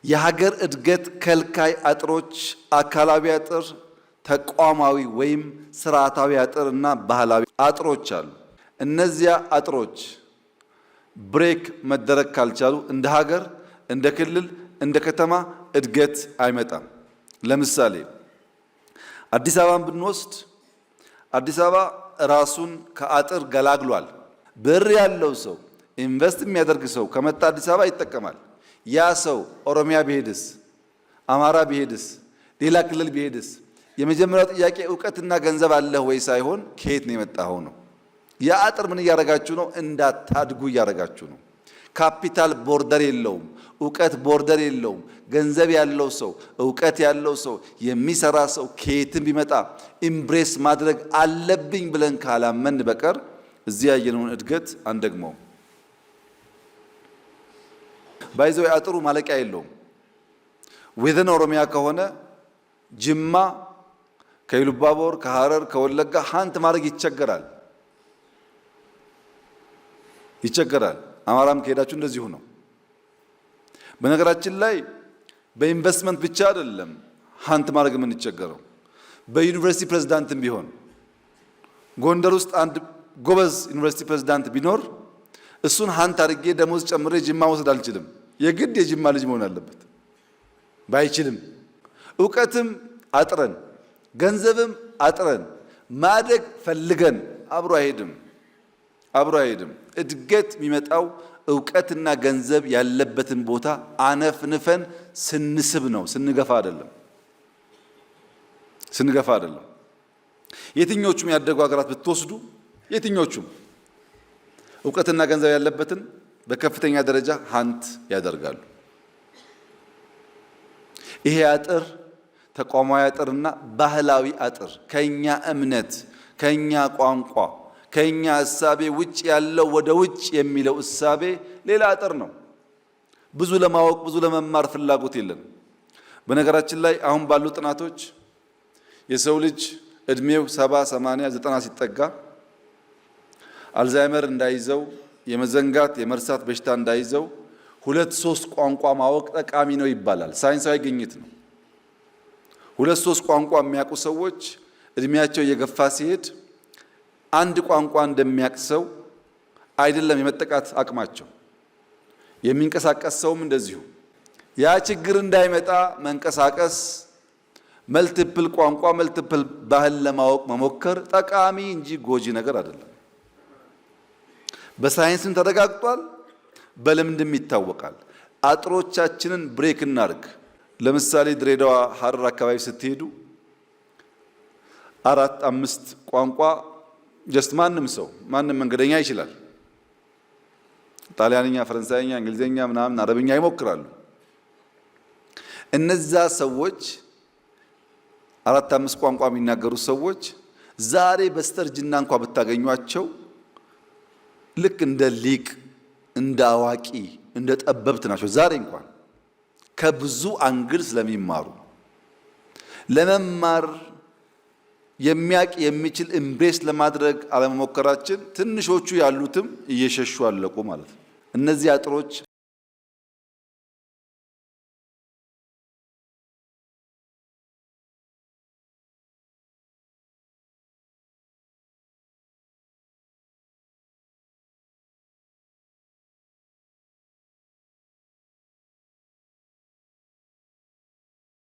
የሀገር እድገት ከልካይ አጥሮች አካላዊ አጥር፣ ተቋማዊ ወይም ስርዓታዊ አጥር እና ባህላዊ አጥሮች አሉ። እነዚያ አጥሮች ብሬክ መደረግ ካልቻሉ እንደ ሀገር፣ እንደ ክልል፣ እንደ ከተማ እድገት አይመጣም። ለምሳሌ አዲስ አበባን ብንወስድ አዲስ አበባ ራሱን ከአጥር ገላግሏል። ብር ያለው ሰው ኢንቨስት የሚያደርግ ሰው ከመጣ አዲስ አበባ ይጠቀማል። ያ ሰው ኦሮሚያ ቢሄድስ፣ አማራ ቢሄድስ፣ ሌላ ክልል ቢሄድስ የመጀመሪያው ጥያቄ ዕውቀትና ገንዘብ አለህ ወይ ሳይሆን ከየት ነው የመጣኸው ነው። ያ አጥር ምን እያደረጋችሁ ነው? እንዳታድጉ እያደረጋችሁ ነው። ካፒታል ቦርደር የለውም። ዕውቀት ቦርደር የለውም። ገንዘብ ያለው ሰው፣ ዕውቀት ያለው ሰው፣ የሚሰራ ሰው ከየትም ቢመጣ ኢምብሬስ ማድረግ አለብኝ ብለን ካላመን በቀር እዚህ ያየነውን እድገት አንደግመው። ባይዘው አጥሩ ማለቂያ የለውም። ወደን ኦሮሚያ ከሆነ ጅማ ከኢሉባቦር ከሐረር ከወለጋ ሀንት ማድረግ ይቸገራል። አማራም ከሄዳችሁ እንደዚሁ ነው። በነገራችን ላይ በኢንቨስትመንት ብቻ አይደለም ሀንት ማድረግ የምንቸገረው። በዩኒቨርሲቲ ፕሬዝዳንትም ቢሆን ጎንደር ውስጥ አንድ ጎበዝ ዩኒቨርሲቲ ፕሬዝዳንት ቢኖር እሱን ሀንት አድርጌ ደሞዝ ጨምሬ ጅማ መውሰድ አልችልም። የግድ የጅማ ልጅ መሆን አለበት። ባይችልም ዕውቀትም አጥረን ገንዘብም አጥረን ማደግ ፈልገን አብሮ አይሄድም። እድገት የሚመጣው ዕውቀትና ገንዘብ ያለበትን ቦታ አነፍንፈን ስንስብ ነው፣ ስንገፋ አይደለም። የትኞቹም ያደጉ ሀገራት ብትወስዱ የትኞቹም ዕውቀትና ገንዘብ ያለበትን በከፍተኛ ደረጃ ሀንት ያደርጋሉ። ይሄ አጥር ተቋማዊ አጥርና ባህላዊ አጥር ከኛ እምነት፣ ከኛ ቋንቋ፣ ከኛ እሳቤ ውጭ ያለው ወደ ውጭ የሚለው እሳቤ ሌላ አጥር ነው። ብዙ ለማወቅ ብዙ ለመማር ፍላጎት የለም። በነገራችን ላይ አሁን ባሉ ጥናቶች የሰው ልጅ እድሜው 70፣ 80፣ 90 ሲጠጋ አልዛይመር እንዳይዘው፣ የመዘንጋት የመርሳት በሽታ እንዳይዘው 2-3 ቋንቋ ማወቅ ጠቃሚ ነው ይባላል። ሳይንሳዊ ግኝት ነው። 2-3 ቋንቋ የሚያውቁ ሰዎች እድሜያቸው እየገፋ ሲሄድ አንድ ቋንቋ እንደሚያውቅ ሰው አይደለም የመጠቃት አቅማቸው። የሚንቀሳቀስ ሰውም እንደዚሁ። ያ ችግር እንዳይመጣ መንቀሳቀስ፣ መልቲፕል ቋንቋ መልቲፕል ባህል ለማወቅ መሞከር ጠቃሚ እንጂ ጎጂ ነገር አይደለም። በሳይንስም ተረጋግጧል፣ በልምድም ይታወቃል። አጥሮቻችንን ብሬክ እናርግ። ለምሳሌ ድሬዳዋ፣ ሐረር አካባቢ ስትሄዱ 4-5 ቋንቋ ጀስት ማንም መንገደኛ ይችላል። ጣሊያንኛ፣ ፈረንሳይኛ፣ እንግሊዝኛ ምናምን አረብኛ ይሞክራሉ። እነዛ ሰዎች 4-5 ቋንቋ የሚናገሩ ሰዎች ዛሬ በስተርጅና እንኳን ብታገኟቸው ልክ እንደ ሊቅ፣ እንደ አዋቂ፣ እንደ ጠበብት ናቸው። ዛሬ እንኳን ከብዙ አንግል ስለሚማሩ ለመማር የሚያቅ የሚችል ኢምብሬስ ለማድረግ አለመሞከራችን ትንሾቹ ያሉትም እየሸሹ አለቁ ማለት ነው። እነዚህ አጥሮች